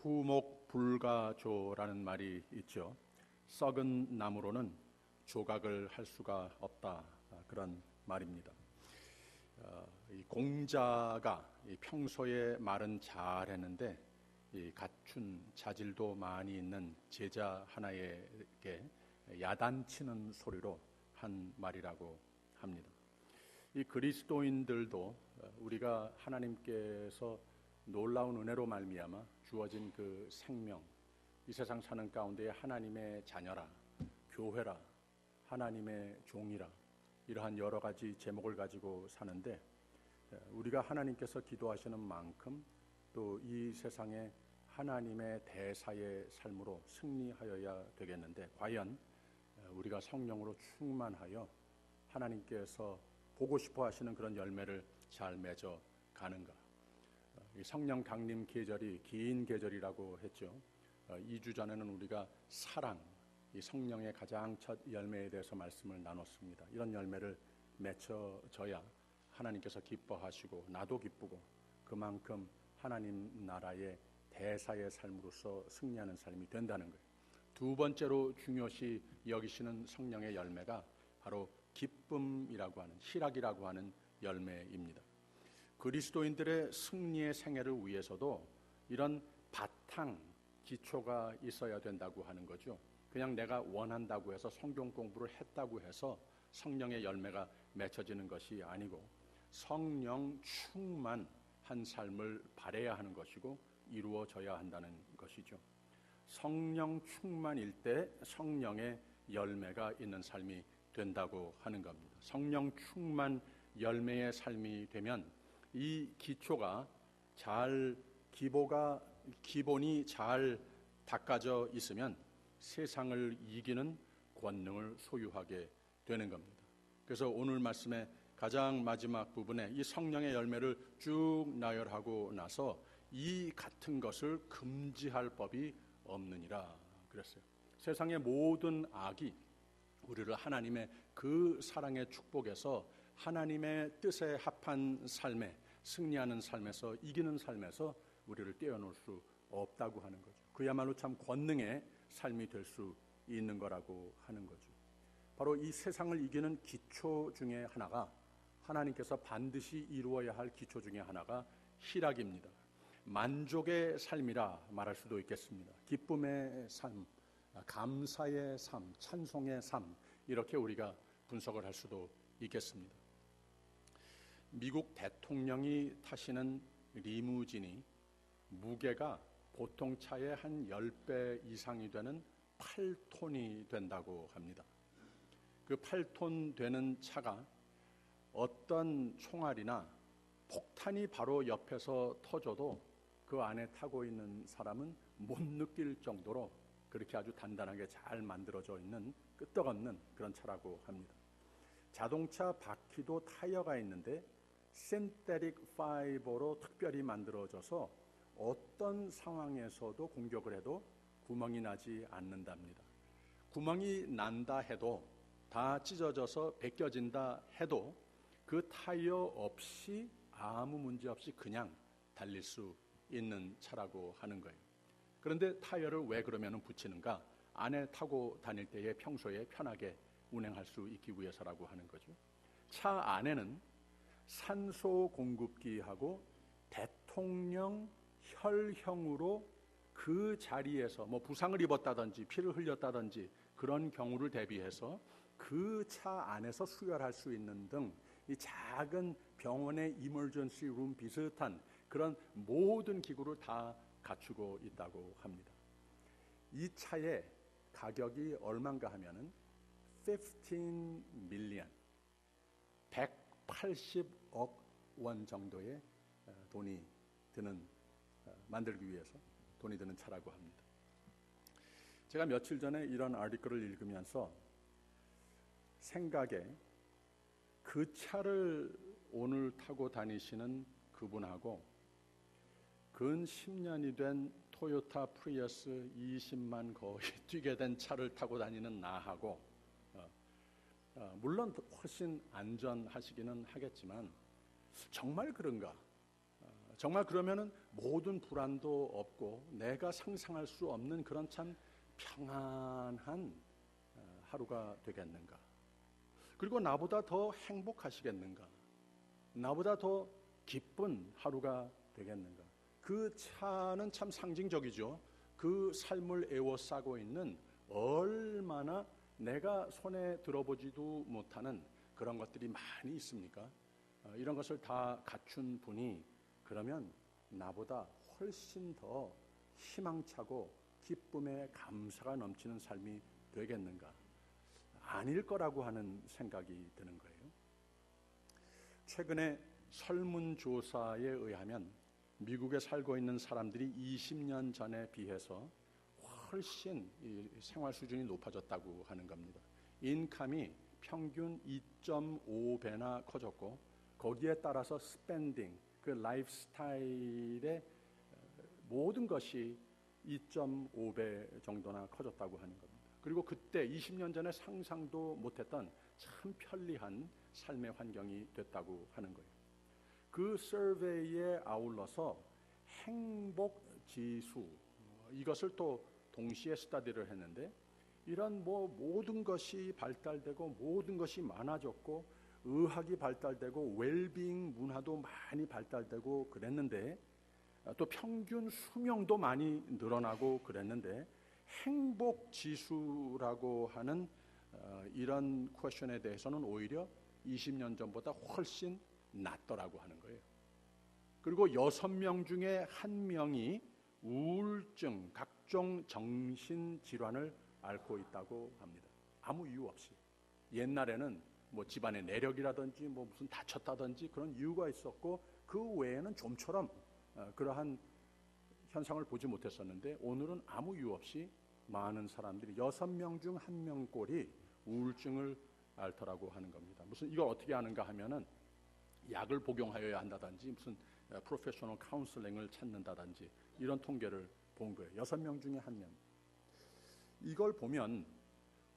후목불가조라는 말이 있죠. 썩은 나무로는 조각을 할 수가 없다, 그런 말입니다. 이 공자가 평소에 말은 잘했는데 갖춘 자질도 많이 있는 제자 하나에게 야단치는 소리로 한 말이라고 합니다. 이 그리스도인들도 우리가 하나님께서 놀라운 은혜로 말미암아 주어진 그 생명, 이 세상 사는 가운데 하나님의 자녀라, 교회라, 하나님의 종이라, 이러한 여러 가지 제목을 가지고 사는데, 우리가 하나님께서 기도하시는 만큼 또 이 세상에 하나님의 대사의 삶으로 승리하여야 되겠는데, 과연 우리가 성령으로 충만하여 하나님께서 보고 싶어 하시는 그런 열매를 잘 맺어 가는가? 이 성령 강림 계절이 긴 계절이라고 했죠. 2주 전에는 우리가 사랑, 이 성령의 가장 첫 열매에 대해서 말씀을 나눴습니다. 이런 열매를 맺혀져야 하나님께서 기뻐하시고 나도 기쁘고 그만큼 하나님 나라의 대사의 삶으로서 승리하는 삶이 된다는 거예요. 두 번째로 중요시 여기시는 성령의 열매가 바로 기쁨이라고 하는, 희락이라고 하는 열매입니다. 그리스도인들의 승리의 생애를 위해서도 이런 바탕, 기초가 있어야 된다고 하는 거죠. 그냥 내가 원한다고 해서 성경 공부를 했다고 해서 성령의 열매가 맺혀지는 것이 아니고 성령 충만한 삶을 바라야 하는 것이고 이루어져야 한다는 것이죠. 성령 충만일 때 성령의 열매가 있는 삶이 된다고 하는 겁니다. 성령 충만 열매의 삶이 되면 이 기초가 잘, 기본이 잘 닦아져 있으면 세상을 이기는 권능을 소유하게 되는 겁니다. 그래서 오늘 말씀의 가장 마지막 부분에 이 성령의 열매를 쭉 나열하고 나서 이 같은 것을 금지할 법이 없느니라 그랬어요. 세상의 모든 악이 우리를 하나님의 그 사랑의 축복에서 하나님의 뜻에 합한 삶에, 승리하는 삶에서, 이기는 삶에서 우리를 떼어놓을 수 없다고 하는 거죠. 그야말로 참 권능의 삶이 될 수 있는 거라고 하는 거죠. 바로 이 세상을 이기는 기초 중에 하나가, 하나님께서 반드시 이루어야 할 기초 중에 하나가 희락입니다. 만족의 삶이라 말할 수도 있겠습니다. 기쁨의 삶, 감사의 삶, 찬송의 삶, 이렇게 우리가 분석을 할 수도 있겠습니다. 미국 대통령이 타시는 리무진이 무게가 보통 차의 한 10배 이상이 되는 8톤이 된다고 합니다. 그 8톤 되는 차가 어떤 총알이나 폭탄이 바로 옆에서 터져도 그 안에 타고 있는 사람은 못 느낄 정도로 그렇게 아주 단단하게 잘 만들어져 있는 끄떡없는 그런 차라고 합니다. 자동차 바퀴도 타이어가 있는데 신테틱 파이버로 특별히 만들어져서 어떤 상황에서도 공격을 해도 구멍이 나지 않는답니다. 구멍이 난다 해도, 다 찢어져서 벗겨진다 해도 그 타이어 없이 아무 문제 없이 그냥 달릴 수 있는 차라고 하는 거예요. 그런데 타이어를 왜 그러면 붙이는가? 안에 타고 다닐 때에 평소에 편하게 운행할 수 있기 위해서라고 하는 거죠. 차 안에는 산소 공급기하고 대통령 혈형으로 그 자리에서 뭐 부상을 입었다든지 피를 흘렸다든지 그런 경우를 대비해서 그 차 안에서 수혈할 수 있는 등 이 작은 병원의 이머전시 룸 비슷한 그런 모든 기구를 다 갖추고 있다고 합니다. 이 차의 가격이 얼마인가 하면은 15 밀리언, 180억 원 정도의 돈이 드는, 만들기 위해서 돈이 드는 차라고 합니다. 제가 며칠 전에 이런 아티클을 읽으면서 생각에 그 차를 오늘 타고 다니시는 그분하고 근 10년이 된 토요타 프리우스 20만 거의 뛰게 된 차를 타고 다니는 나하고 물론 훨씬 안전하시기는 하겠지만 정말 그런가? 정말 그러면은 모든 불안도 없고 내가 상상할 수 없는 그런 참 평안한 하루가 되겠는가? 그리고 나보다 더 행복하시겠는가? 나보다 더 기쁜 하루가 되겠는가? 그 차는 참 상징적이죠. 그 삶을 에워싸고 있는 얼마나 내가 손에 들어보지도 못하는 그런 것들이 많이 있습니까? 이런 것을 다 갖춘 분이 그러면 나보다 훨씬 더 희망차고 기쁨에 감사가 넘치는 삶이 되겠는가? 아닐 거라고 하는 생각이 드는 거예요. 최근에 설문조사에 의하면 미국에 살고 있는 사람들이 20년 전에 비해서 훨씬 생활 수준이 높아졌다고 하는 겁니다. 인컴이 평균 2.5배나 커졌고 거기에 따라서 스펜딩, 그 라이프 스타일의 모든 것이 2.5배 정도나 커졌다고 하는 겁니다. 그리고 그때 20년 전에 상상도 못했던 참 편리한 삶의 환경이 됐다고 하는 거예요. 그 서베이에 아울러서 행복 지수, 이것을 또 동시에 스터디를 했는데 이런 모든 것이 발달되고 모든 것이 많아졌고 의학이 발달되고 웰빙 문화도 많이 발달되고 그랬는데 또 평균 수명도 많이 늘어나고 그랬는데 행복 지수라고 하는 이런 퀘션에 대해서는 오히려 20년 전보다 훨씬 낮더라고 하는 거예요. 그리고 6명 중에 1명이 우울증, 각종 정신질환을 앓고 있다고 합니다. 아무 이유 없이. 옛날에는 집안의 내력이라든지 무슨 다쳤다든지 그런 이유가 있었고 그 외에는 좀처럼 그러한 현상을 보지 못했었는데 오늘은 아무 이유 없이 많은 사람들이 6명 중 1명 꼴이 우울증을 앓더라고 하는 겁니다. 무슨 이걸 어떻게 하는가 하면은 약을 복용하여야 한다든지 무슨 프로페셔널 카운슬링을 찾는다든지 이런 통계를 본 거예요. 6명 중에 1명. 이걸 보면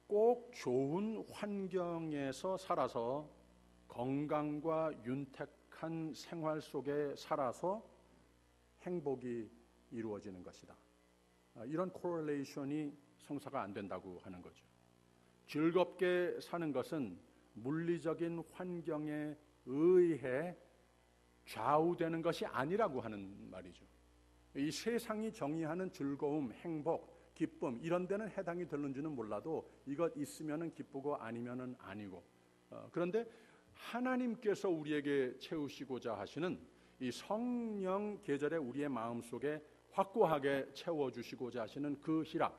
꼭 좋은 환경에서 살아서 건강과 윤택한 생활 속에 살아서 행복이 이루어지는 것이다. 이런 코렐레이션이 성사가 안 된다고 하는 거죠. 즐겁게 사는 것은 물리적인 환경에 의해 좌우되는 것이 아니라고 하는 말이죠. 이 세상이 정의하는 즐거움, 행복, 기쁨 이런 데는 해당이 되는지는 몰라도 이것 있으면은 기쁘고 아니면은 아니고 그런데 하나님께서 우리에게 채우시고자 하시는 이 성령 계절에 우리의 마음속에 확고하게 채워주시고자 하시는 그 희락,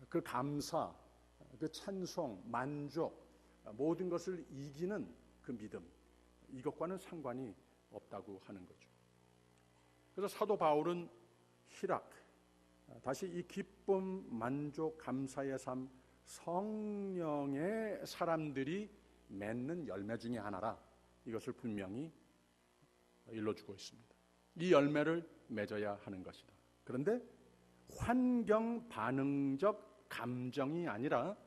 그 감사, 그 찬송, 만족 모든 것을 이기는 그 믿음 이것과는 상관이 없다고 하는 거죠. 그래서 사도 바울은 희락, 다시 이 기쁨, 만족, 감사의 삶, 성령의 사람들이 맺는 열매 중에 하나라. 이것을 분명히 일러주고 있습니다. 이 열매를 맺어야 하는 것이다. 그런데 환경 반응적 감정이 아니라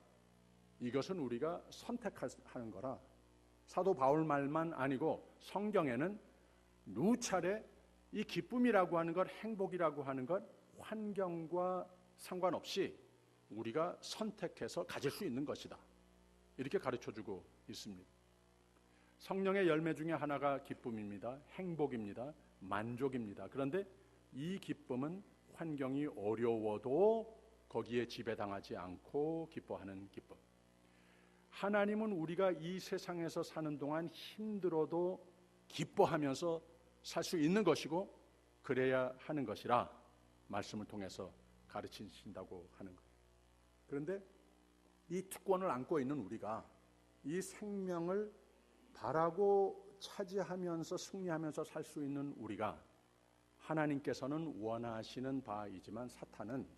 이것은 우리가 선택하는 거라. 사도 바울 말만 아니고 성경에는 누차례 이 기쁨이라고 하는 것, 행복이라고 하는 것 환경과 상관없이 우리가 선택해서 가질 수 있는 것이다. 이렇게 가르쳐주고 있습니다. 성령의 열매 중에 하나가 기쁨입니다. 행복입니다. 만족입니다. 그런데 이 기쁨은 환경이 어려워도 거기에 지배당하지 않고 기뻐하는 기쁨. 하나님은 우리가 이 세상에서 사는 동안 힘들어도 기뻐하면서 살 수 있는 것이고 그래야 하는 것이라 말씀을 통해서 가르치신다고 하는 거예요. 그런데 이 특권을 안고 있는 우리가 이 생명을 바라고 차지하면서 승리하면서 살 수 있는 우리가 하나님께서는 원하시는 바이지만 사탄은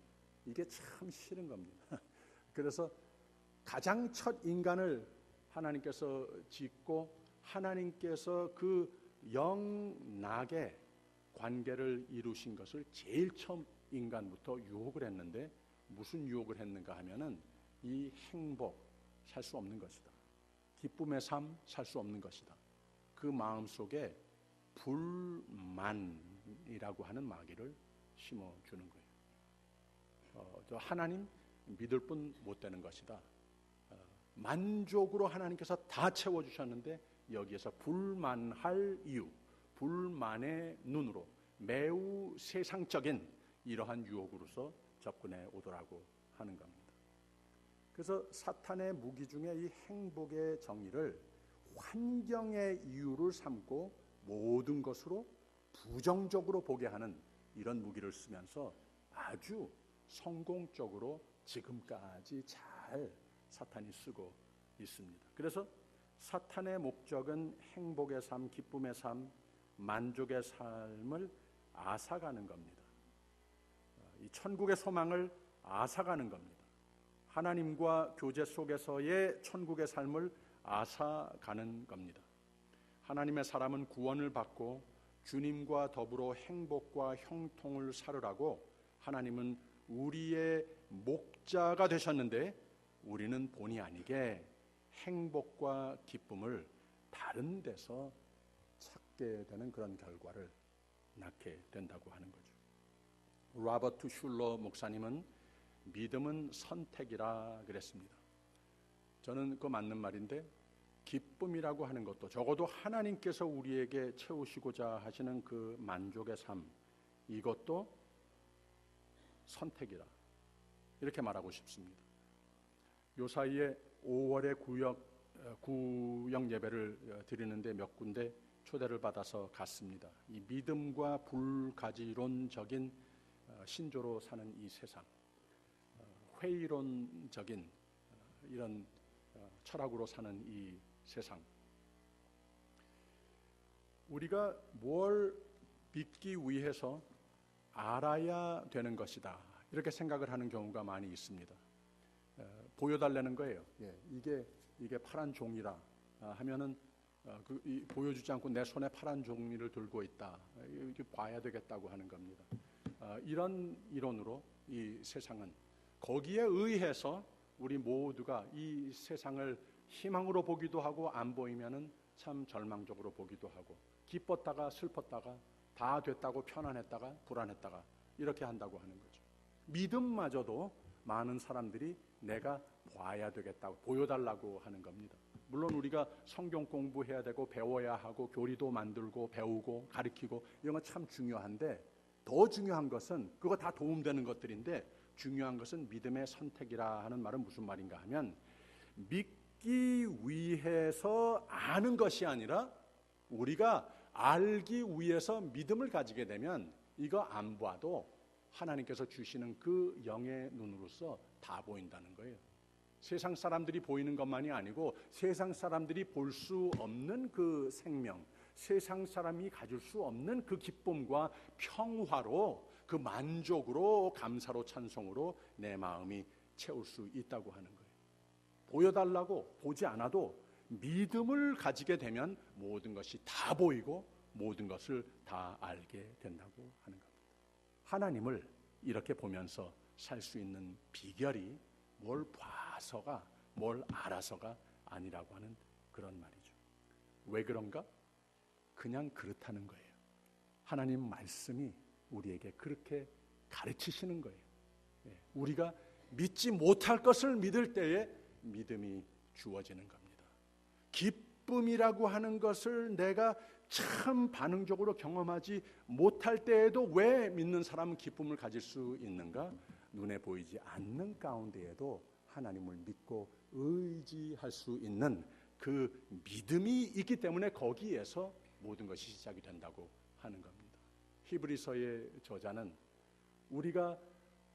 이게 참 싫은 겁니다. 그래서 가장 첫 인간을 하나님께서 짓고 하나님께서 그 영락의 관계를 이루신 것을 제일 처음 인간부터 유혹을 했는데 무슨 유혹을 했는가 하면은 이 행복 살 수 없는 것이다. 기쁨의 삶 살 수 없는 것이다. 그 마음속에 불만이라고 하는 마귀를 심어주는 거예요. 저 하나님 믿을 뿐 못 되는 것이다. 만족으로 하나님께서 다 채워주셨는데 여기에서 불만할 이유, 불만의 눈으로 매우 세상적인 이러한 유혹으로서 접근해 오더라고 하는 겁니다. 그래서 사탄의 무기 중에 이 행복의 정의를 환경의 이유를 삼고 모든 것으로 부정적으로 보게 하는 이런 무기를 쓰면서 아주 성공적으로 지금까지 잘 사탄이 쓰고 있습니다. 그래서 사탄의 목적은 행복의 삶, 기쁨의 삶, 만족의 삶을 앗아가는 겁니다. 이 천국의 소망을 앗아가는 겁니다. 하나님과 교제 속에서의 천국의 삶을 앗아가는 겁니다. 하나님의 사람은 구원을 받고 주님과 더불어 행복과 형통을 살으라고 하나님은 우리의 목자가 되셨는데 우리는 본의 아니게 행복과 기쁨을 다른 데서 찾게 되는 그런 결과를 낳게 된다고 하는 거죠. 로버트 슐러 목사님은 믿음은 선택이라 그랬습니다. 저는 그거 맞는 말인데 기쁨이라고 하는 것도 적어도 하나님께서 우리에게 채우시고자 하시는 그 만족의 삶, 이것도 선택이라 이렇게 말하고 싶습니다. 요 사이에 5월에 구역 예배를 드리는데 몇 군데 초대를 받아서 갔습니다. 이 믿음과 불가지론적인 신조로 사는 이 세상, 회의론적인 이런 철학으로 사는 이 세상, 우리가 뭘 믿기 위해서 알아야 되는 것이다 이렇게 생각을 하는 경우가 많이 있습니다. 보여달라는 거예요. 이게 파란 종이라 하면은 보여주지 않고 내 손에 파란 종이를 들고 있다. 이렇게 봐야 되겠다고 하는 겁니다. 이런 이론으로 이 세상은 거기에 의해서 우리 모두가 이 세상을 희망으로 보기도 하고 안 보이면은 참 절망적으로 보기도 하고 기뻤다가 슬펐다가 다 됐다고 편안했다가 불안했다가 이렇게 한다고 하는 거죠. 믿음마저도 많은 사람들이 내가 봐야 되겠다고 보여달라고 하는 겁니다. 물론 우리가 성경 공부해야 되고 배워야 하고 교리도 만들고 배우고 가르치고 이런 건 참 중요한데 더 중요한 것은 그거 다 도움되는 것들인데 중요한 것은 믿음의 선택이라 하는 말은 무슨 말인가 하면 믿기 위해서 아는 것이 아니라 우리가 알기 위해서 믿음을 가지게 되면 이거 안 봐도 하나님께서 주시는 그 영의 눈으로서 다 보인다는 거예요. 세상 사람들이 보이는 것만이 아니고 세상 사람들이 볼 수 없는 그 생명, 세상 사람이 가질 수 없는 그 기쁨과 평화로 그 만족으로 감사로 찬송으로 내 마음이 채울 수 있다고 하는 거예요. 보여달라고 보지 않아도 믿음을 가지게 되면 모든 것이 다 보이고 모든 것을 다 알게 된다고 하는 겁니다. 하나님을 이렇게 보면서 살 수 있는 비결이 뭘 봐서가 뭘 알아서가 아니라고 하는 그런 말이죠. 왜 그런가? 그냥 그렇다는 거예요. 하나님 말씀이 우리에게 그렇게 가르치시는 거예요. 우리가 믿지 못할 것을 믿을 때에 믿음이 주어지는 겁니다. 기쁨이라고 하는 것을 내가 참 반응적으로 경험하지 못할 때에도 왜 믿는 사람은 기쁨을 가질 수 있는가? 눈에 보이지 않는 가운데에도 하나님을 믿고 의지할 수 있는 그 믿음이 있기 때문에 거기에서 모든 것이 시작이 된다고 하는 겁니다. 히브리서의 저자는 우리가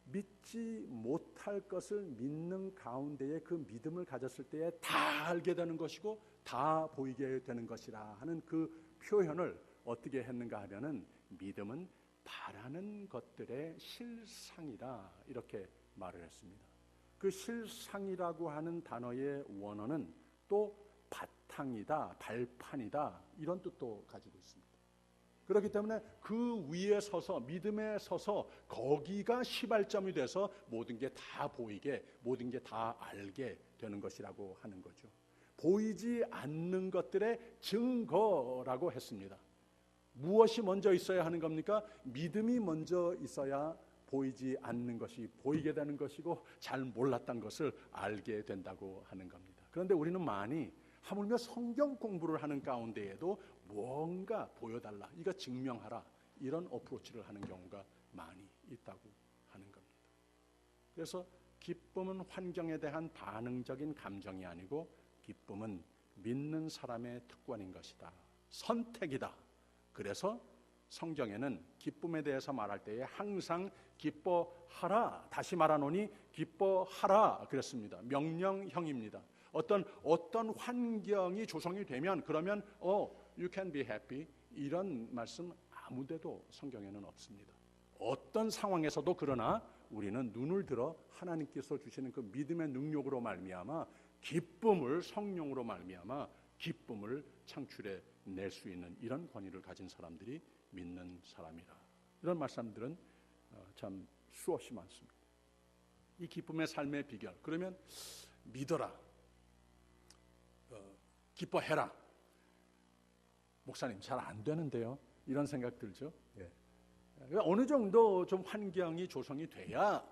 믿지 못할 것을 믿는 가운데에 그 믿음을 가졌을 때에 다 알게 되는 것이고 다 보이게 되는 것이라 하는 그 표현을 어떻게 했는가 하면은 믿음은 바라는 것들의 실상이다 이렇게 말을 했습니다. 그 실상이라고 하는 단어의 원어는 또 바탕이다, 발판이다 이런 뜻도 가지고 있습니다. 그렇기 때문에 그 위에 서서 믿음에 서서 거기가 시발점이 돼서 모든 게 다 보이게 모든 게 다 알게 되는 것이라고 하는 거죠. 보이지 않는 것들의 증거라고 했습니다. 무엇이 먼저 있어야 하는 겁니까? 믿음이 먼저 있어야 보이지 않는 것이 보이게 되는 것이고 잘 몰랐던 것을 알게 된다고 하는 겁니다. 그런데 우리는 많이 하물며 성경 공부를 하는 가운데에도 뭔가 보여달라, 이거 증명하라, 이런 어프로치를 하는 경우가 많이 있다고 하는 겁니다. 그래서 기쁨은 환경에 대한 반응적인 감정이 아니고 기쁨은 믿는 사람의 특권인 것이다. 선택이다. 그래서 성경에는 기쁨에 대해서 말할 때에 항상 기뻐하라, 다시 말하노니 기뻐하라 그랬습니다. 명령형입니다. 어떤 환경이 조성이 되면 그러면 you can be happy, 이런 말씀 아무데도 성경에는 없습니다. 어떤 상황에서도 그러나 우리는 눈을 들어 하나님께서 주시는 그 믿음의 능력으로 말미암아 기쁨을, 성령으로 말미암아 기쁨을 창출해 낼 수 있는 이런 권위를 가진 사람들이 믿는 사람이라. 이런 말씀들은 참 수없이 많습니다. 이 기쁨의 삶의 비결, 그러면 믿어라, 기뻐해라. 목사님 잘 안 되는데요, 이런 생각 들죠. 어느 정도 좀 환경이 조성이 돼야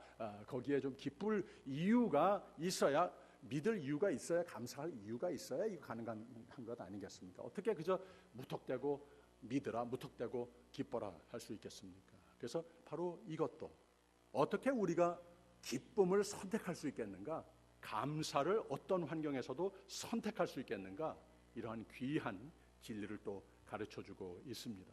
거기에 좀 기쁠 이유가 있어야, 믿을 이유가 있어야, 감사할 이유가 있어야 이거 가능한 것 아니겠습니까? 어떻게 그저 무턱대고 믿으라, 무턱대고 기뻐라 할 수 있겠습니까? 그래서 바로 이것도 어떻게 우리가 기쁨을 선택할 수 있겠는가, 감사를 어떤 환경에서도 선택할 수 있겠는가, 이러한 귀한 진리를 또 가르쳐주고 있습니다.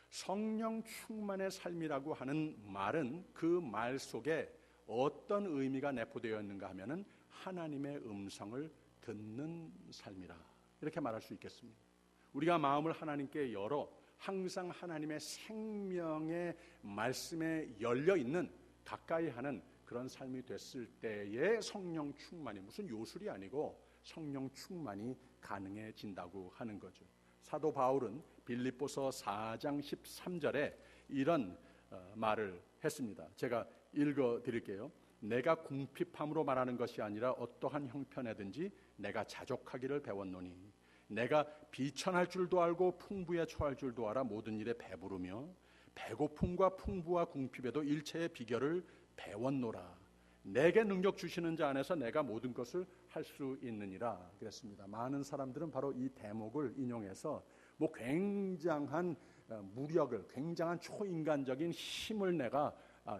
성령 충만의 삶이라고 하는 말은 그 말 속에 어떤 의미가 내포되어 있는가 하면은 하나님의 음성을 듣는 삶이라, 이렇게 말할 수 있겠습니다. 우리가 마음을 하나님께 열어 항상 하나님의 생명의 말씀에 열려 있는, 가까이 하는 그런 삶이 됐을 때에 성령 충만이, 무슨 요술이 아니고 성령 충만이 가능해진다고 하는 거죠. 사도 바울은 빌립보서 4장 13절에 이런 말을 했습니다. 제가 읽어 드릴게요. 내가 궁핍함으로 말하는 것이 아니라 어떠한 형편에든지 내가 자족하기를 배웠노니 내가 비천할 줄도 알고 풍부에 처할 줄도 알아 모든 일에 배부르며 배고픔과 풍부와 궁핍에도 일체의 비결을 배웠노라. 내게 능력 주시는 자 안에서 내가 모든 것을 할 수 있느니라 그랬습니다. 많은 사람들은 바로 이 대목을 인용해서 굉장한 무력을, 굉장한 초인간적인 힘을 내가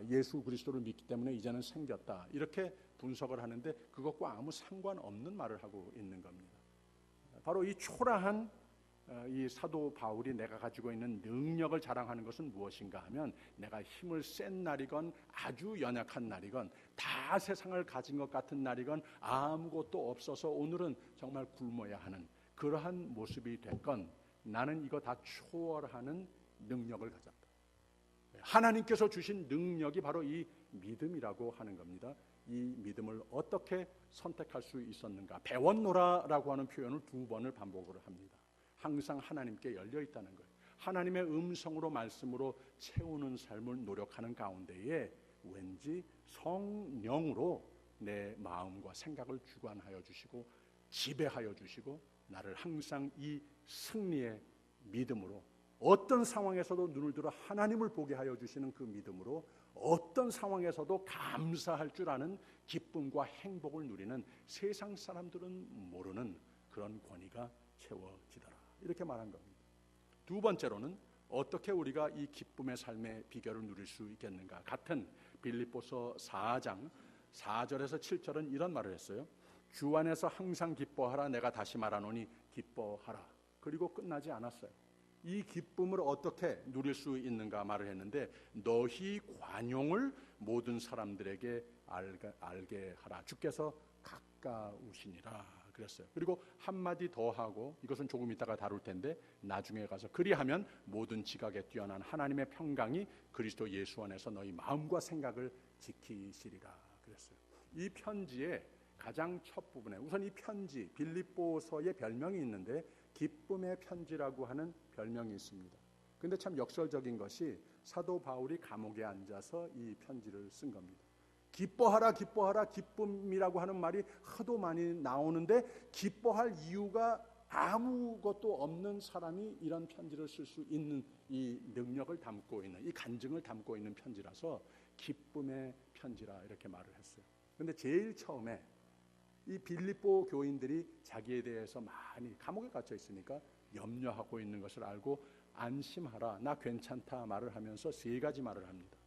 예수 그리스도를 믿기 때문에 이제는 생겼다, 이렇게 분석을 하는데 그것과 아무 상관없는 말을 하고 있는 겁니다. 바로 이 초라한 이 사도 바울이 내가 가지고 있는 능력을 자랑하는 것은 무엇인가 하면, 내가 힘을 센 날이건 아주 연약한 날이건 다 세상을 가진 것 같은 날이건 아무것도 없어서 오늘은 정말 굶어야 하는 그러한 모습이 됐건 나는 이거 다 초월하는 능력을 가졌다. 하나님께서 주신 능력이 바로 이 믿음이라고 하는 겁니다. 이 믿음을 어떻게 선택할 수 있었는가? 배웠노라라고 하는 표현을 2번을 반복을 합니다. 항상 하나님께 열려 있다는 거예요. 하나님의 음성으로, 말씀으로 채우는 삶을 노력하는 가운데에 왠지 성령으로 내 마음과 생각을 주관하여 주시고 지배하여 주시고 나를 항상 이 승리의 믿음으로, 어떤 상황에서도 눈을 들어 하나님을 보게 하여 주시는 그 믿음으로 어떤 상황에서도 감사할 줄 아는 기쁨과 행복을 누리는 세상 사람들은 모르는 그런 권위가 채워지더라, 이렇게 말한 겁니다. 2번째로는 어떻게 우리가 이 기쁨의 삶의 비결을 누릴 수 있겠는가? 같은 빌립보서 4장 4절에서 7절은 이런 말을 했어요. 주 안에서 항상 기뻐하라. 내가 다시 말하노니 기뻐하라. 그리고 끝나지 않았어요. 이 기쁨을 어떻게 누릴 수 있는가 말을 했는데, 너희 관용을 모든 사람들에게 알게 하라. 주께서 가까우시니라 그랬어요. 그리고 한마디 더 하고, 이것은 조금 이따가 다룰 텐데 나중에 가서, 그리하면 모든 지각에 뛰어난 하나님의 평강이 그리스도 예수 안에서 너희 마음과 생각을 지키시리라 그랬어요. 이 편지의 가장 첫 부분에, 우선 이 편지, 빌립보서의 별명이 있는데 기쁨의 편지라고 하는 별명이 있습니다. 그런데 참 역설적인 것이 사도 바울이 감옥에 앉아서 이 편지를 쓴 겁니다. 기뻐하라, 기뻐하라, 기쁨이라고 하는 말이 하도 많이 나오는데 기뻐할 이유가 아무것도 없는 사람이 이런 편지를 쓸 수 있는 이 능력을 담고 있는, 이 간증을 담고 있는 편지라서 기쁨의 편지라 이렇게 말을 했어요. 그런데 제일 처음에 이 빌립보 교인들이 자기에 대해서 많이 감옥에 갇혀 있으니까 염려하고 있는 것을 알고 안심하라, 나 괜찮다 말을 하면서 세 가지 말을 합니다.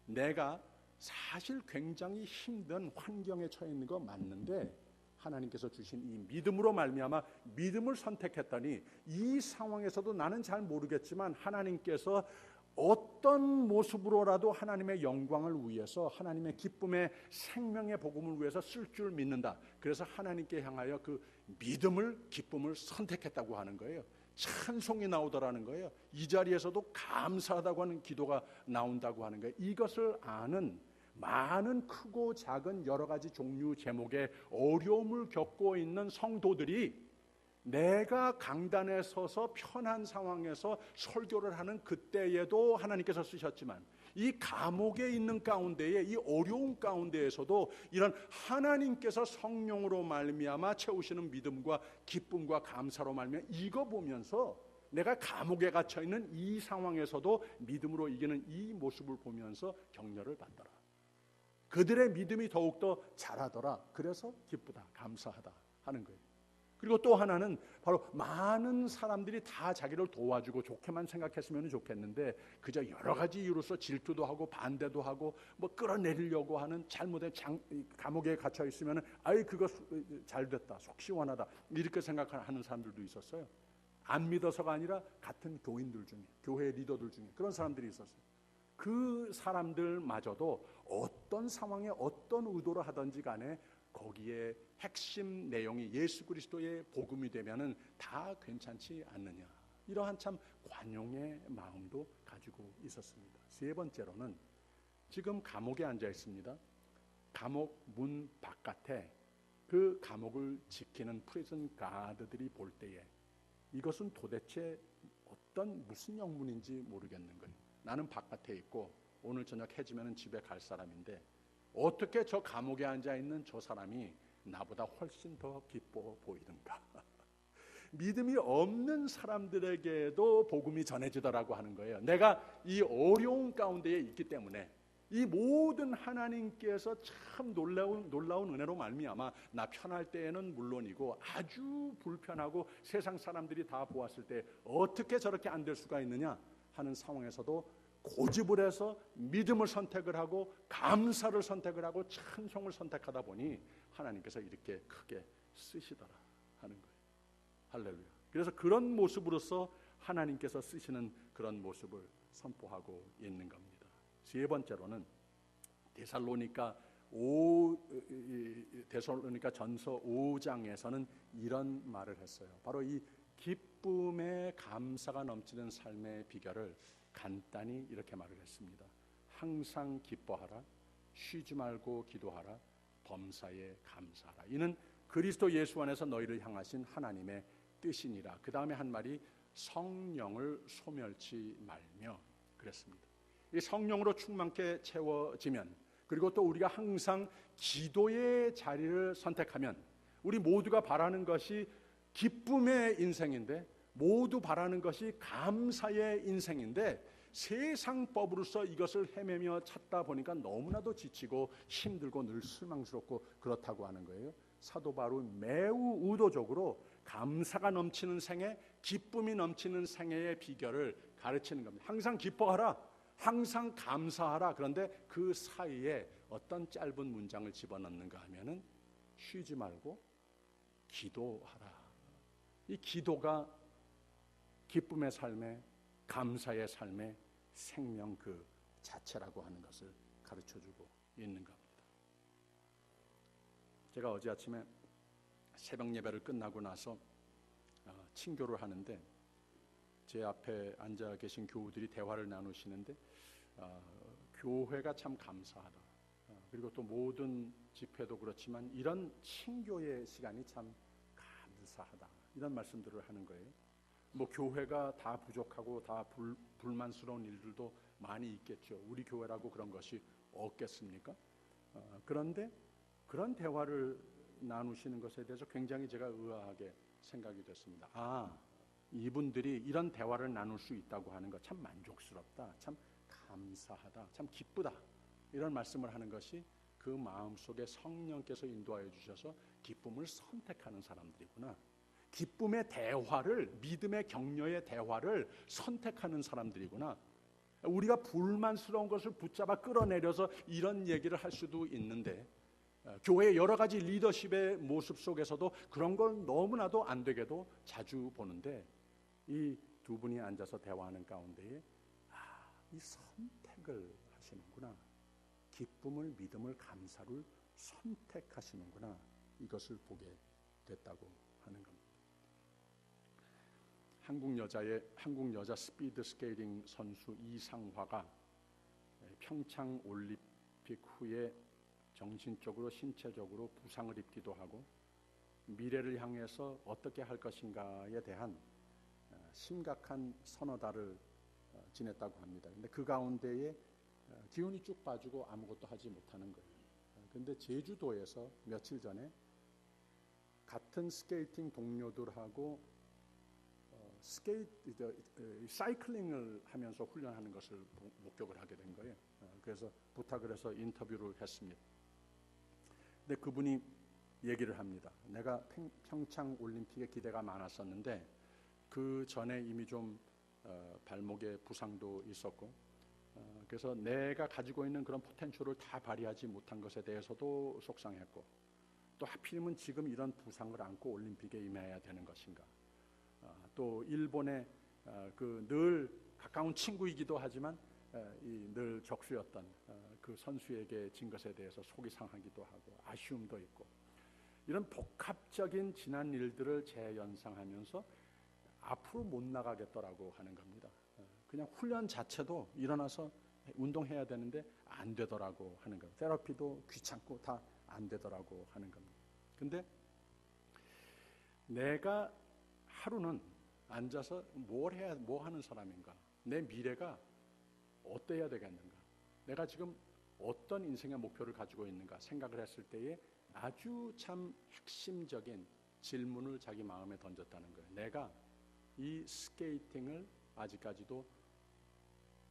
내가 사실 굉장히 힘든 환경에 처해 있는 거 맞는데 하나님께서 주신 이 믿음으로 말미암아 믿음을 선택했더니 이 상황에서도 나는 잘 모르겠지만 하나님께서 어떤 모습으로라도 하나님의 영광을 위해서, 하나님의 기쁨의 생명의 복음을 위해서 쓸 줄 믿는다. 그래서 하나님께 향하여 그 믿음을, 기쁨을 선택했다고 하는 거예요. 찬송이 나오더라는 거예요. 이 자리에서도 감사하다고 하는 기도가 나온다고 하는 거예요. 이것을 아는 많은 크고 작은 여러 가지 종류 제목의 어려움을 겪고 있는 성도들이 내가 강단에 서서 편한 상황에서 설교를 하는 그때에도 하나님께서 쓰셨지만 이 감옥에 있는 가운데에, 이 어려운 가운데에서도 이런 하나님께서 성령으로 말미암아 채우시는 믿음과 기쁨과 감사로 말미암아 이거 보면서 내가 감옥에 갇혀 있는 이 상황에서도 믿음으로 이기는 이 모습을 보면서 격려를 받더라. 그들의 믿음이 더욱더 자라더라. 그래서 기쁘다, 감사하다 하는 거예요. 그리고 또 하나는 바로 많은 사람들이 다 자기를 도와주고 좋게만 생각했으면 좋겠는데 그저 여러 가지 이유로서 질투도 하고 반대도 하고 뭐 끌어내리려고 하는 잘못된 감옥에 갇혀 있으면 아이 그거 잘 됐다, 속 시원하다 이렇게 생각하는 사람들도 있었어요. 안 믿어서가 아니라 같은 교인들 중에, 교회 리더들 중에 그런 사람들이 있었어요. 그 사람들마저도 어떤 상황에 어떤 의도로 하든지 간에 거기에 핵심 내용이 예수 그리스도의 복음이 되면은 다 괜찮지 않느냐, 이러한 참 관용의 마음도 가지고 있었습니다. 세 번째로는 지금 감옥에 앉아 있습니다. 감옥 문 바깥에 그 감옥을 지키는 프리즌 가드들이 볼 때에 이것은 도대체 무슨 영문인지 모르겠는 거예요. 나는 바깥에 있고 오늘 저녁 해지면 집에 갈 사람인데 어떻게 저 감옥에 앉아있는 저 사람이 나보다 훨씬 더 기뻐 보이는가. 믿음이 없는 사람들에게도 복음이 전해지더라고 하는 거예요. 내가 이 어려운 가운데에 있기 때문에 이 모든 하나님께서 참 놀라운 은혜로 말미암아 나 편할 때에는 물론이고 아주 불편하고 세상 사람들이 다 보았을 때 어떻게 저렇게 안 될 수가 있느냐 하는 상황에서도 고집을 해서 믿음을 선택을 하고 감사를 선택을 하고 찬송을 선택하다 보니 하나님께서 이렇게 크게 쓰시더라 하는 거예요. 할렐루야. 그래서 그런 모습으로서 하나님께서 쓰시는 그런 모습을 선포하고 있는 겁니다. 세 번째로는 데살로니가 전서 5장에서는 이런 말을 했어요. 바로 이 기쁨의 감사가 넘치는 삶의 비결을 간단히 이렇게 말을 했습니다. 항상 기뻐하라, 쉬지 말고 기도하라, 범사에 감사하라. 이는 그리스도 예수 안에서 너희를 향하신 하나님의 뜻이니라. 그 다음에 한 말이 성령을 소멸치 말며 그랬습니다. 이 성령으로 충만케 채워지면, 그리고 또 우리가 항상 기도의 자리를 선택하면 우리 모두가 바라는 것이 기쁨의 인생인데, 모두 바라는 것이 감사의 인생인데, 세상 법으로서 이것을 헤매며 찾다 보니까 너무나도 지치고 힘들고 늘 실망스럽고 그렇다고 하는 거예요. 사도 바울은 매우 의도적으로 감사가 넘치는 생애, 기쁨이 넘치는 생애의 비결을 가르치는 겁니다. 항상 기뻐하라, 항상 감사하라. 그런데 그 사이에 어떤 짧은 문장을 집어넣는가 하면은 쉬지 말고 기도하라. 이 기도가 기쁨의 삶에, 감사의 삶의 생명 그 자체라고 하는 것을 가르쳐주고 있는 겁니다. 제가 어제 아침에 새벽 예배를 끝나고 나서 친교를 하는데 제 앞에 앉아 계신 교우들이 대화를 나누시는데 교회가 참 감사하다. 그리고 또 모든 집회도 그렇지만 이런 친교의 시간이 참 감사하다. 이런 말씀들을 하는 거예요. 뭐 교회가 다 부족하고 다 불만스러운 일들도 많이 있겠죠. 우리 교회라고 그런 것이 없겠습니까? 그런데 그런 대화를 나누시는 것에 대해서 굉장히 제가 의아하게 생각이 됐습니다. 이분들이 이런 대화를 나눌 수 있다고 하는 것 참 만족스럽다, 참 감사하다, 참 기쁘다, 이런 말씀을 하는 것이 그 마음속에 성령께서 인도하여 주셔서 기쁨을 선택하는 사람들이구나. 기쁨의 대화를, 믿음의 격려의 대화를 선택하는 사람들이구나. 우리가 불만스러운 것을 붙잡아 끌어내려서 이런 얘기를 할 수도 있는데, 교회의 여러 가지 리더십의 모습 속에서도 그런 건 너무나도 안 되게도 자주 보는데, 이 두 분이 앉아서 대화하는 가운데에 이 선택을 하시는구나. 기쁨을, 믿음을, 감사를 선택하시는구나. 이것을 보게 됐다고 하는 겁니다. 한국 여자 스피드 스케이팅 선수 이상화가 평창 올림픽 후에 정신적으로 신체적으로 부상을 입기도 하고 미래를 향해서 어떻게 할 것인가에 대한 심각한 서너다를 지냈다고 합니다. 근데 그 가운데에 기운이 쭉 빠지고 아무것도 하지 못하는 거예요. 근데 제주도에서 며칠 전에 같은 스케이팅 동료들하고 사이클링을 하면서 훈련하는 것을 목격을 하게 된 거예요. 그래서 부탁을 해서 인터뷰를 했습니다. 근데 그분이 얘기를 합니다. 내가 평창 올림픽에 기대가 많았었는데 그 전에 이미 좀 발목에 부상도 있었고, 그래서 내가 가지고 있는 그런 포텐셜을 다 발휘하지 못한 것에 대해서도 속상했고, 또 하필이면 지금 이런 부상을 안고 올림픽에 임해야 되는 것인가. 또 일본의 그 늘 가까운 친구이기도 하지만 늘 적수였던 그 선수에게 진 것에 대해서 속이 상하기도 하고 아쉬움도 있고, 이런 복합적인 지난 일들을 재연상하면서 앞으로 못 나가겠더라고 하는 겁니다. 그냥 훈련 자체도 일어나서 운동해야 되는데 안 되더라고 하는 겁니다. 테라피도 귀찮고 다 안 되더라고 하는 겁니다. 근데 내가 하루는 앉아서 뭐 하는 사람인가? 내 미래가 어때야 되겠는가? 내가 지금 어떤 인생의 목표를 가지고 있는가 생각을 했을 때에 아주 참 핵심적인 질문을 자기 마음에 던졌다는 거예요. 내가 이 스케이팅을 아직까지도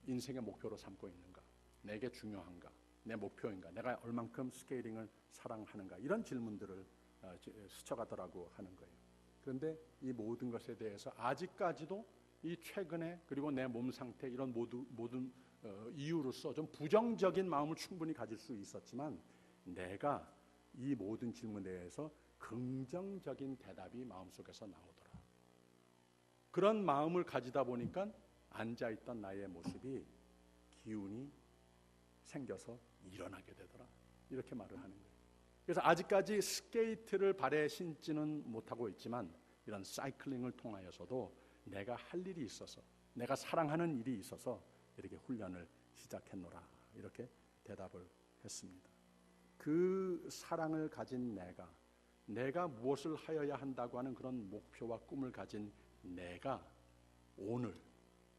인생의 목표로 삼고 있는가? 내게 중요한가? 내 목표인가? 내가 얼만큼 스케이팅을 사랑하는가? 이런 질문들을 스쳐가더라고 하는 거예요. 그런데 이 모든 것에 대해서 아직까지도 이 최근에 그리고 내 몸 상태 이런 모든 이유로서 좀 부정적인 마음을 충분히 가질 수 있었지만, 내가 이 모든 질문에 대해서 긍정적인 대답이 마음속에서 나오더라. 그런 마음을 가지다 보니까 앉아있던 나의 모습이 기운이 생겨서 일어나게 되더라. 이렇게 말을 하는 거예요. 그래서 아직까지 스케이트를 발에 신지는 못하고 있지만 이런 사이클링을 통하여서도 내가 할 일이 있어서, 내가 사랑하는 일이 있어서 이렇게 훈련을 시작했노라. 이렇게 대답을 했습니다. 그 사랑을 가진 내가 무엇을 하여야 한다고 하는 그런 목표와 꿈을 가진 내가 오늘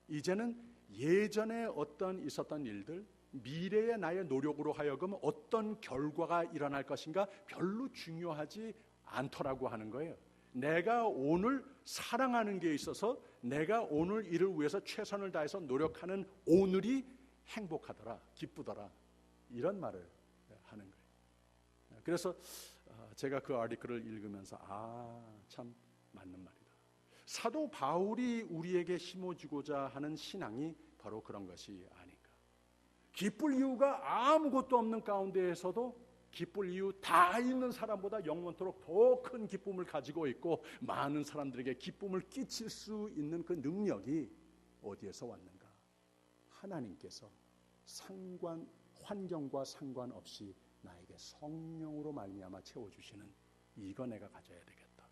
이제는 예전에 어떤 있었던 일들, 미래의 나의 노력으로 하여금 어떤 결과가 일어날 것인가 별로 중요하지 않더라고 하는 거예요. 내가 오늘 사랑하는 게 있어서 내가 오늘 이를 위해서 최선을 다해서 노력하는 오늘이 행복하더라, 기쁘더라, 이런 말을 하는 거예요. 그래서 제가 그 아티클을 읽으면서 참 맞는 말이다. 사도 바울이 우리에게 심어주고자 하는 신앙이 바로 그런 것이 아닌가. 기쁠 이유가 아무것도 없는 가운데에서도 기쁠 이유 다 있는 사람보다 영원토록 더 큰 기쁨을 가지고 있고, 많은 사람들에게 기쁨을 끼칠 수 있는 그 능력이 어디에서 왔는가? 하나님께서 환경과 상관없이 나에게 성령으로 말미암아 채워주시는, 이거 내가 가져야 되겠다.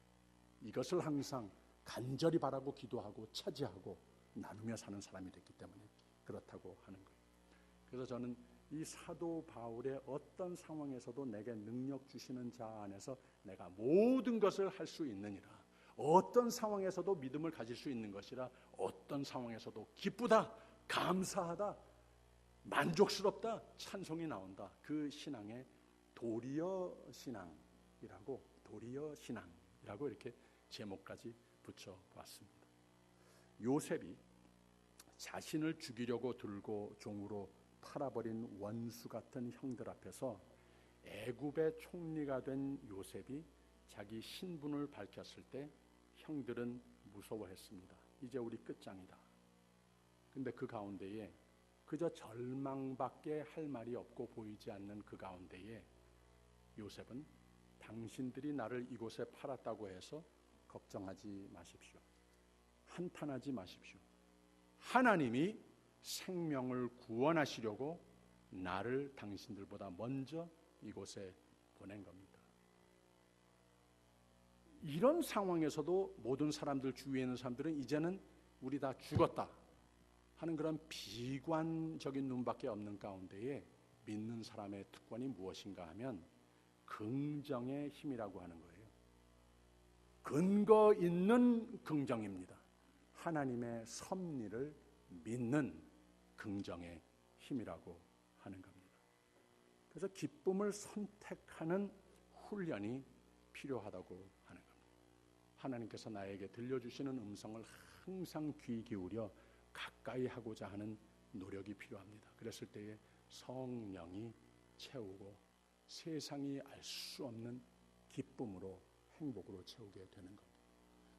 이것을 항상 간절히 바라고 기도하고 차지하고 나누며 사는 사람이 됐기 때문에 그렇다고 하는 거예요. 그래서 저는 이 사도 바울의 어떤 상황에서도 내게 능력 주시는 자 안에서 내가 모든 것을 할 수 있느니라, 어떤 상황에서도 믿음을 가질 수 있는 것이라, 어떤 상황에서도 기쁘다, 감사하다, 만족스럽다, 찬송이 나온다. 그 신앙의 도리어 신앙이라고 이렇게 제목까지 붙여봤습니다. 요셉이 자신을 죽이려고 들고 종으로 팔아버린 원수 같은 형들 앞에서 애굽의 총리가 된 요셉이 자기 신분을 밝혔을 때 형들은 무서워했습니다. 이제 우리 끝장이다. 근데 그 가운데에 그저 절망밖에 할 말이 없고 보이지 않는 그 가운데에 요셉은 당신들이 나를 이곳에 팔았다고 해서 걱정하지 마십시오. 한탄하지 마십시오. 하나님이 생명을 구원하시려고 나를 당신들보다 먼저 이곳에 보낸 겁니다. 이런 상황에서도 모든 사람들, 주위에 있는 사람들은 이제는 우리 다 죽었다 하는 그런 비관적인 눈밖에 없는 가운데에 믿는 사람의 특권이 무엇인가 하면 긍정의 힘이라고 하는 거예요. 근거 있는 긍정입니다. 하나님의 섭리를 믿는 긍정의 힘이라고 하는 겁니다. 그래서 기쁨을 선택하는 훈련이 필요하다고 하는 겁니다. 하나님께서 나에게 들려주시는 음성을 항상 귀 기울여 가까이 하고자 하는 노력이 필요합니다. 그랬을 때에 성령이 채우고 세상이 알 수 없는 기쁨으로 행복으로 채우게 되는 겁니다.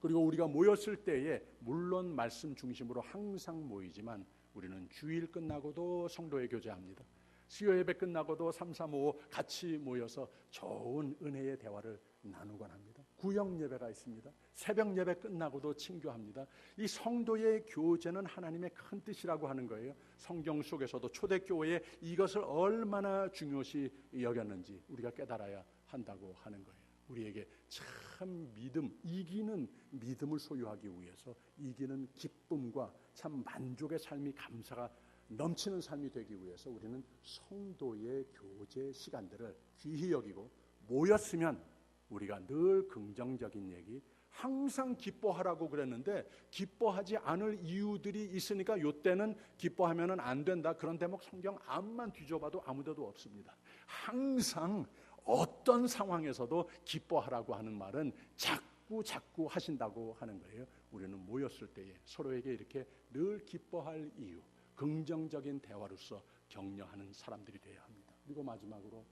그리고 우리가 모였을 때에 물론 말씀 중심으로 항상 모이지만 우리는 주일 끝나고도 성도회 교제합니다. 수요 예배 끝나고도 335 같이 모여서 좋은 은혜의 대화를 나누곤 합니다. 구역 예배가 있습니다. 새벽 예배 끝나고도 친교합니다. 이 성도의 교제는 하나님의 큰 뜻이라고 하는 거예요. 성경 속에서도 초대교회에 이것을 얼마나 중요시 여겼는지 우리가 깨달아야 한다고 하는 거예요. 우리에게 참 믿음, 이기는 믿음을 소유하기 위해서 이기는 기쁨과 참 만족의 삶이, 감사가 넘치는 삶이 되기 위해서 우리는 성도의 교제 시간들을 귀히 여기고 모였으면 우리가 늘 긍정적인 얘기, 항상 기뻐하라고 그랬는데 기뻐하지 않을 이유들이 있으니까 이때는 기뻐하면 안 된다. 그런 대목 성경 앞만 뒤져봐도 아무 데도 없습니다. 항상 어떤 상황에서도 기뻐하라고 하는 말은 자꾸 하신다고 하는 거예요. 우리는 모였을 때에 서로에게 이렇게 늘 기뻐할 이유, 긍정적인 대화로서 격려하는 사람들이 되어야 합니다. 그리고 마지막으로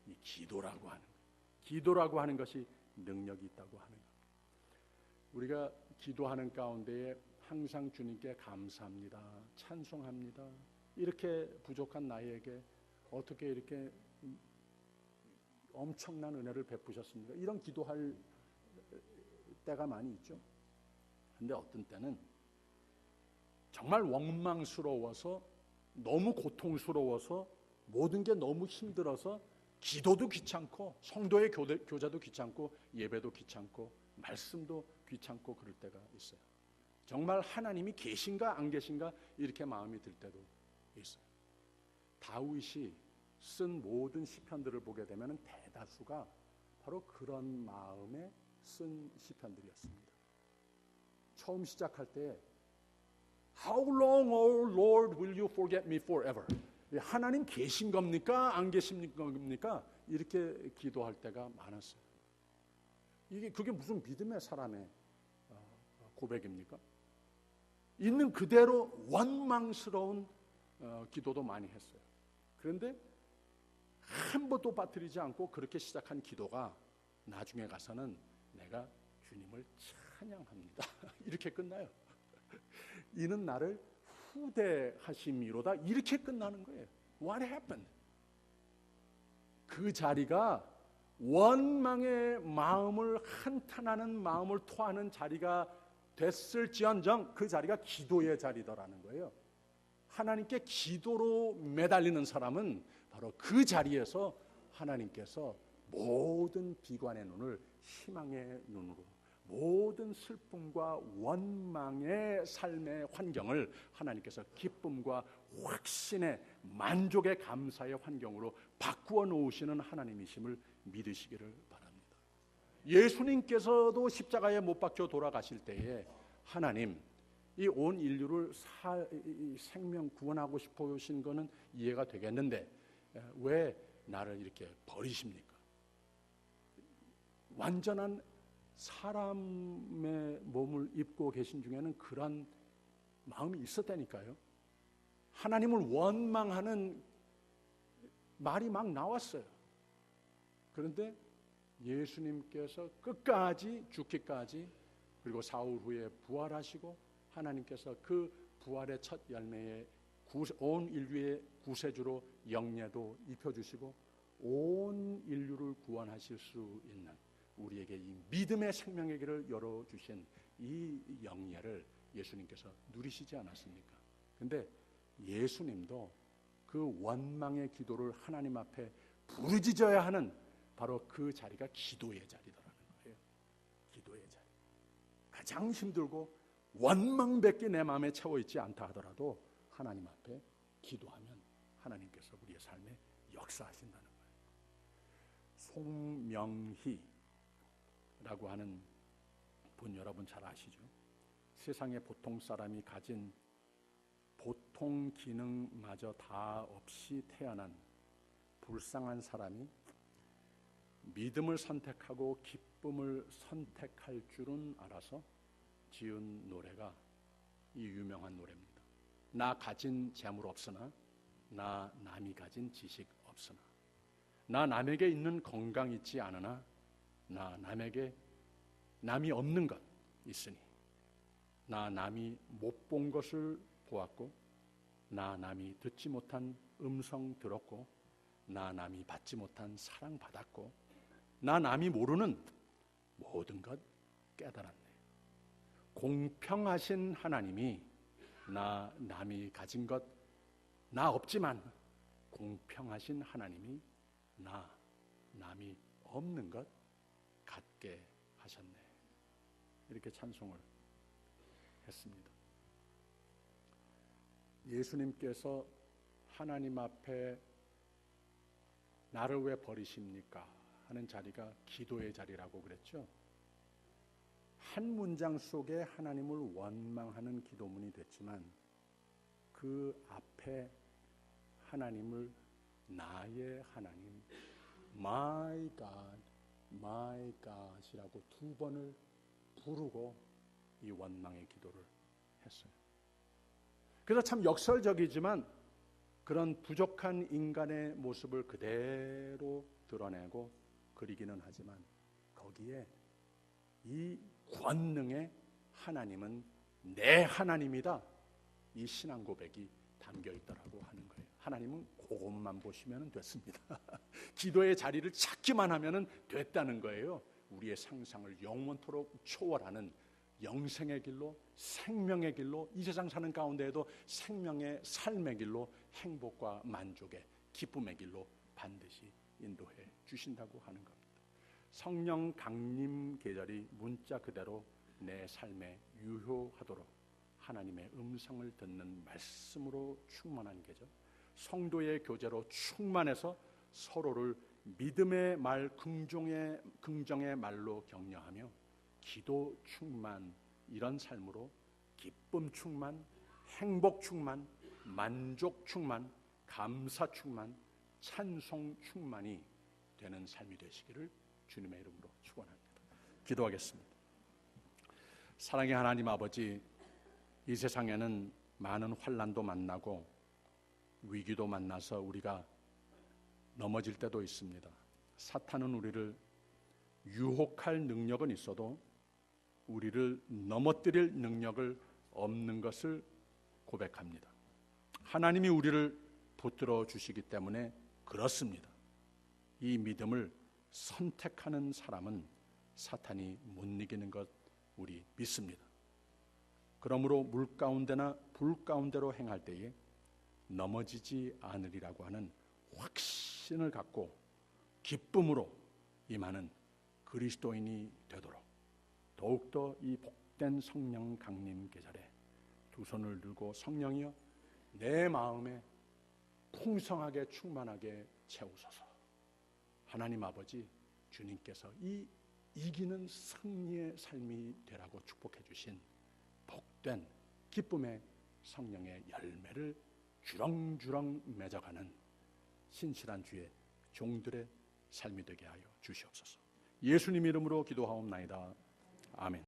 이 기도라고 하는 거예요. 기도라고 하는 것이 능력이 있다고 하는 겁니다. 우리가 기도하는 가운데에 항상 주님께 감사합니다, 찬송합니다, 이렇게 부족한 나에게 어떻게 이렇게 엄청난 은혜를 베푸셨습니까? 이런 기도할 때가 많이 있죠. 근데 어떤 때는 정말 원망스러워서, 너무 고통스러워서, 모든 게 너무 힘들어서 기도도 귀찮고 성도의 교제도 귀찮고 예배도 귀찮고 말씀도 귀찮고 그럴 때가 있어요. 정말 하나님이 계신가 안 계신가 이렇게 마음이 들 때도 있어요. 다윗이 쓴 모든 시편들을 보게 되면 대다수가 바로 그런 마음에 쓴 시편들이었습니다. 처음 시작할 때 How long, O Lord, will you forget me forever? 하나님 계신 겁니까? 안 계신 겁니까? 이렇게 기도할 때가 많았어요. 그게 무슨 믿음의 사람의 고백입니까? 있는 그대로 원망스러운 기도도 많이 했어요. 그런데 한 번도 빠뜨리지 않고 그렇게 시작한 기도가 나중에 가서는 내가 주님을 찬양합니다. 이렇게 끝나요. 이는 나를 후대하심이로다. 이렇게 끝나는 거예요. What happened? 그 자리가 원망의 마음을, 한탄하는 마음을 토하는 자리가 됐을지언정 그 자리가 기도의 자리더라는 거예요. 하나님께 기도로 매달리는 사람은 바로 그 자리에서 하나님께서 모든 비관의 눈을 희망의 눈으로, 모든 슬픔과 원망의 삶의 환경을 하나님께서 기쁨과 확신의, 만족의, 감사의 환경으로 바꾸어 놓으시는 하나님이심을 믿으시기를 바랍니다. 예수님께서도 십자가에 못 박혀 돌아가실 때에 하나님, 이 온 인류를 생명 구원하고 싶으신 거는 이해가 되겠는데 왜 나를 이렇게 버리십니까? 완전한 사람의 몸을 입고 계신 중에는 그런 마음이 있었다니까요. 하나님을 원망하는 말이 막 나왔어요. 그런데 예수님께서 끝까지 죽기까지, 그리고 사흘 후에 부활하시고 하나님께서 그 부활의 첫 열매에 온 인류의 구세주로 영예도 입혀주시고 온 인류를 구원하실 수 있는 우리에게 이 믿음의 생명의 길을 열어주신 이 영예를 예수님께서 누리시지 않았습니까? 근데 예수님도 그 원망의 기도를 하나님 앞에 부르짖어야 하는 바로 그 자리가 기도의 자리더라는 거예요. 기도의 자리. 가장 힘들고 원망밖에 내 마음에 채워있지 않다 하더라도 하나님 앞에 기도하면 하나님께서 우리의 삶에 역사하신다는 거예요. 송명희라고 하는 분 여러분 잘 아시죠? 세상에 보통 사람이 가진 보통 기능마저 다 없이 태어난 불쌍한 사람이 믿음을 선택하고 기쁨을 선택할 줄은 알아서 지은 노래가 이 유명한 노래입니다. 나 가진 재물 없으나, 나 남이 가진 지식 없으나, 나 남에게 있는 건강 있지 않으나, 나 남에게 남이 없는 것 있으니, 나 남이 못 본 것을 보았고, 나 남이 듣지 못한 음성 들었고, 나 남이 받지 못한 사랑 받았고, 나 남이 모르는 모든 것 깨달았네. 공평하신 하나님이 나 남이 가진 것 나 없지만 공평하신 하나님이 나 남이 없는 것 갖게 하셨네. 이렇게 찬송을 했습니다. 예수님께서 하나님 앞에 나를 왜 버리십니까? 하는 자리가 기도의 자리라고 그랬죠. 한 문장 속에 하나님을 원망하는 기도문이 됐지만 그 앞에 하나님을 나의 하나님, My God, My God이라고 두 번을 부르고 이 원망의 기도를 했어요. 그래서 참 역설적이지만 그런 부족한 인간의 모습을 그대로 드러내고 그리기는 하지만 거기에 이 권능의 하나님은 내 하나님이다, 이 신앙 고백이 담겨 있더라고 하는 거예요. 하나님은 그것만 보시면 됐습니다. 기도의 자리를 찾기만 하면 됐다는 거예요. 우리의 상상을 영원토록 초월하는 영생의 길로, 생명의 길로, 이 세상 사는 가운데에도 생명의 삶의 길로, 행복과 만족의 기쁨의 길로 반드시 인도해 주신다고 하는 겁니다. 성령 강림 계절이 문자 그대로 내 삶에 유효하도록 하나님의 음성을 듣는 말씀으로 충만한 계절, 성도의 교제로 충만해서 서로를 믿음의 말, 긍정의 말로 격려하며 기도 충만, 이런 삶으로 기쁨 충만, 행복 충만, 만족 충만, 감사 충만, 찬송 충만이 되는 삶이 되시기를 주님의 이름으로 축원합니다. 기도하겠습니다. 사랑의 하나님 아버지, 이 세상에는 많은 환난도 만나고 위기도 만나서 우리가 넘어질 때도 있습니다. 사탄은 우리를 유혹할 능력은 있어도 우리를 넘어뜨릴 능력을 없는 것을 고백합니다. 하나님이 우리를 붙들어 주시기 때문에 그렇습니다. 이 믿음을 선택하는 사람은 사탄이 못 이기는 것 우리 믿습니다. 그러므로 물 가운데나 불 가운데로 행할 때에 넘어지지 않으리라고 하는 확신을 갖고 기쁨으로 임하는 그리스도인이 되도록 더욱더 이 복된 성령 강림 계절에 두 손을 들고 성령이여 내 마음에 풍성하게 충만하게 채우소서. 하나님 아버지, 주님께서 이 이기는 승리의 삶이 되라고 축복해 주신 복된 기쁨의 성령의 열매를 주렁주렁 맺어가는 신실한 주의 종들의 삶이 되게 하여 주시옵소서. 예수님 이름으로 기도하옵나이다. 아멘.